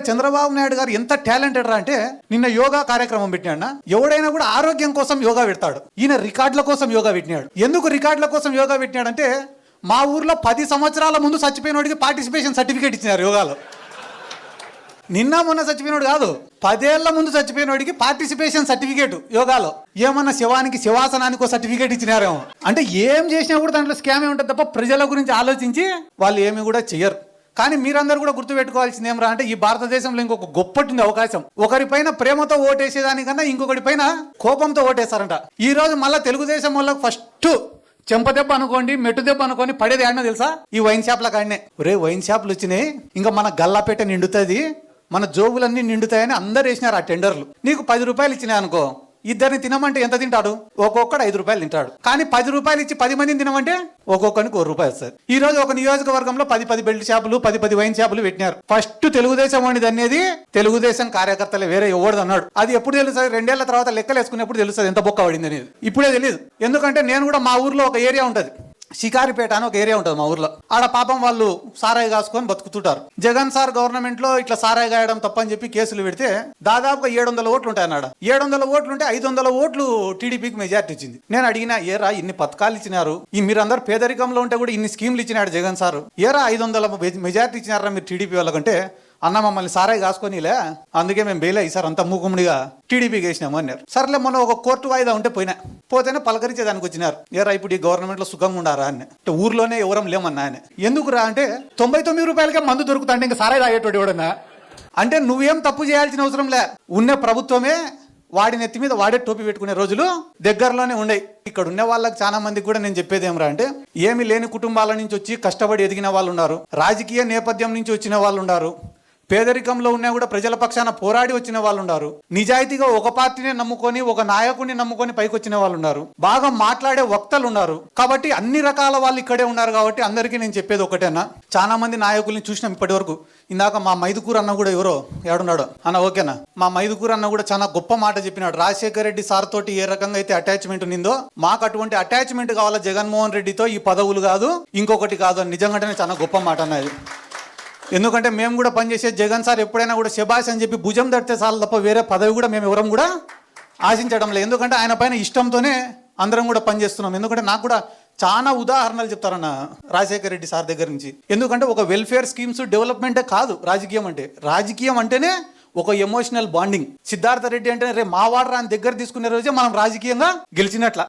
చంద్రబాబు నాయుడు గారు ఎంత టాలెంటెడ్ రా అంటే నిన్న యోగా కార్యక్రమం పెట్టినాడు. ఎవడైనా కూడా ఆరోగ్యం కోసం యోగా పెడతాడు, ఈయన రికార్డుల కోసం యోగా పెట్టినాడు. ఎందుకు రికార్డుల కోసం యోగా పెట్టినాడంటే మా ఊర్లో 10 సంవత్సరాల ముందు చచ్చిపోయినోడికి పార్టిసిపేషన్ సర్టిఫికేట్ ఇచ్చినారు యోగాలో. నిన్న మొన్న చచ్చిపోయినోడు కాదు, 10 ఏళ్ల ముందు చచ్చిపోయినోడికి పార్టిసిపేషన్ సర్టిఫికేట్ యోగాలో. ఏమన్నా శివానికి శివాసనానికి సర్టిఫికేట్ ఇచ్చినారేమో. అంటే ఏం చేసినా కూడా దాంట్లో స్కామే ఉంటుంది తప్ప ప్రజల గురించి ఆలోచించి వాళ్ళు ఏమి కూడా చెయ్యరు. కానీ మీరందరూ కూడా గుర్తుపెట్టుకోవాల్సింది ఏమరా అంటే ఈ భారతదేశంలో ఇంకొక గొప్పటి అవకాశం. ఒకరిపైన ప్రేమతో ఓటేసేదానికన్నా ఇంకొకటి పైన కోపంతో ఓటేస్తారంట. ఈ రోజు మళ్ళీ తెలుగుదేశం వాళ్ళకి ఫస్ట్ చెంపదెబ్బ అనుకోండి, మెట్టు దెబ్బ అనుకోని పడేది ఆడినా తెలుసా? ఈ వైన్ షాప్ల కాడనే. ఒరే వైన్ షాపులు వచ్చినాయి, ఇంకా మన గల్లాపేట నిండుతుంది, మన జోబులన్నీ నిండుతాయని అందరు వేసినారు ఆ టెండర్లు. నీకు 10 రూపాయలు ఇచ్చినాయి అనుకో, ఇద్దరిని తినమంటే ఎంత తింటాడు? ఒక్కొక్కడు 5 రూపాయలు తింటాడు. కానీ 10 రూపాయలు ఇచ్చి 10 మందిని తినమంటే ఒక్కొక్కరికి 1 రూపాయి వస్తుంది. ఈ రోజు ఒక నియోజకవర్గంలో 10 బెల్ట్ షాపులు 10 వైన్ షాపులు పెట్టినారు. ఫస్ట్ తెలుగుదేశం వాడిది అనేది తెలుగుదేశం కార్యకర్తలే, వేరే ఎవడు అన్నాడు. అది ఎప్పుడు తెలుస్తుంది? 2 ఏళ్ల తర్వాత లెక్కలు వేసుకునేప్పుడు తెలుస్తుంది ఎంత బొక్క పడింది అనేది. ఇప్పుడే తెలియదు. ఎందుకంటే నేను కూడా మా ఊర్లో ఒక ఏరియా ఉంటుంది, షికారిపేట అని ఒక ఏరియా ఉంటుంది మా ఊర్లో. ఆడ పాపం వాళ్ళు సారాయి కాసుకొని బతుకుతుంటారు. జగన్ సార్ గవర్నమెంట్ లో ఇట్లా సారాయి గాయడం తప్పని చెప్పి కేసులు పెడితే దాదాపుగా 700 ఓట్లు ఉంటాయి అన్నాడు. 700 ఓట్లు ఉంటే 500 ఓట్లు టీడీపీకి మెజార్టీ ఇచ్చింది. నేను అడిగినా, ఏరా ఇన్ని పథకాలు ఇచ్చినారు, ఈ మీరందరూ పేదరికంలో ఉంటే కూడా ఇన్ని స్కీమ్లు ఇచ్చినాడు జగన్ సార్, ఏరా 500 మెజార్టీ ఇచ్చినారా మీరు టీడీపీ వాళ్ళకంటే, అన్న మమ్మల్ని సారాయి కాసుకొనిలే, అందుకే మేము బెయిల్ ఈసారి అంతా మూకుముడిగా టీడీపీకి వేసినాము అన్నారు. సర్లే మొన్న ఒక కోర్టు వాయిదా ఉంటే పోతేనే పలకరించేదానికి వచ్చినారు. ఏరా ఇప్పుడు ఈ గవర్నమెంట్ లో సుఖంగా ఉండారా అని. అంటే ఊర్లోనే ఎవరం లేమన్నా ఆయన. ఎందుకు రా అంటే 99 రూపాయలకే మందు దొరుకుతా అంటే ఇంకా సారాయి తాగేటోడు ఎవడన్నా. అంటే నువ్వేం తప్పు చేయాల్సిన అవసరం లే, ఉన్న ప్రభుత్వమే వాడి నెత్తి మీద వాడే టోపీ పెట్టుకునే రోజులు దగ్గరలోనే ఉన్నాయి. ఇక్కడ ఉన్న వాళ్ళకి చాలా మందికి కూడా నేను చెప్పేది ఏమరా అంటే, ఏమి లేని కుటుంబాల నుంచి వచ్చి కష్టపడి ఎదిగిన వాళ్ళు ఉన్నారు, రాజకీయ నేపథ్యం నుంచి వచ్చిన వాళ్ళు ఉన్నారు, పేదరికంలో ఉన్నా కూడా ప్రజల పక్షాన పోరాడి వచ్చిన వాళ్ళు ఉన్నారు, నిజాయితీగా ఒక పార్టీని నమ్ముకొని ఒక నాయకుడిని నమ్ముకొని పైకి వచ్చిన వాళ్ళు ఉన్నారు, బాగా మాట్లాడే వక్తలు ఉన్నారు. కాబట్టి అన్ని రకాల వాళ్ళు ఇక్కడే ఉన్నారు. కాబట్టి అందరికీ నేను చెప్పేది ఒకటేనా, చాలా మంది నాయకుల్ని చూసినాం ఇప్పటి వరకు. ఇందాక మా మైదుకూరు అన్న కూడా ఎవరో ఏడున్నాడో అన్న, ఓకేనా, మా మైదుకూరు అన్న కూడా చాలా గొప్ప మాట చెప్పినాడు. రాజశేఖర రెడ్డి సార్ తోటి ఏ రకంగా అయితే అటాచ్మెంట్ ఉందో మాకు అటువంటి అటాచ్మెంట్ కావాలా జగన్మోహన్ రెడ్డితో, ఈ పదవులు కాదు ఇంకొకటి కాదు అని నిజంగానే చాలా గొప్ప మాట అన్నది. ఎందుకంటే మేము కూడా పనిచేసే జగన్ సార్ ఎప్పుడైనా కూడా శబాష్ అని చెప్పి భుజం తడితే చాలు తప్ప వేరే పదవి కూడా మేము ఎవరం కూడా ఆశించడం లేదు. ఎందుకంటే ఆయన పైన ఇష్టంతోనే అందరం కూడా పనిచేస్తున్నాం. ఎందుకంటే నాకు కూడా చాలా ఉదాహరణలు చెప్తారన్న రాజశేఖర రెడ్డి సార్ దగ్గర నుంచి. ఎందుకంటే ఒక వెల్ఫేర్ స్కీమ్స్ డెవలప్మెంటే కాదు రాజకీయం అంటే. రాజకీయం అంటేనే ఒక ఎమోషనల్ బాండింగ్. సిద్ధార్థ రెడ్డి అంటే రే మా వాడరా అని దగ్గర తీసుకునే రోజే మనం రాజకీయంగా గెలిచినట్ల.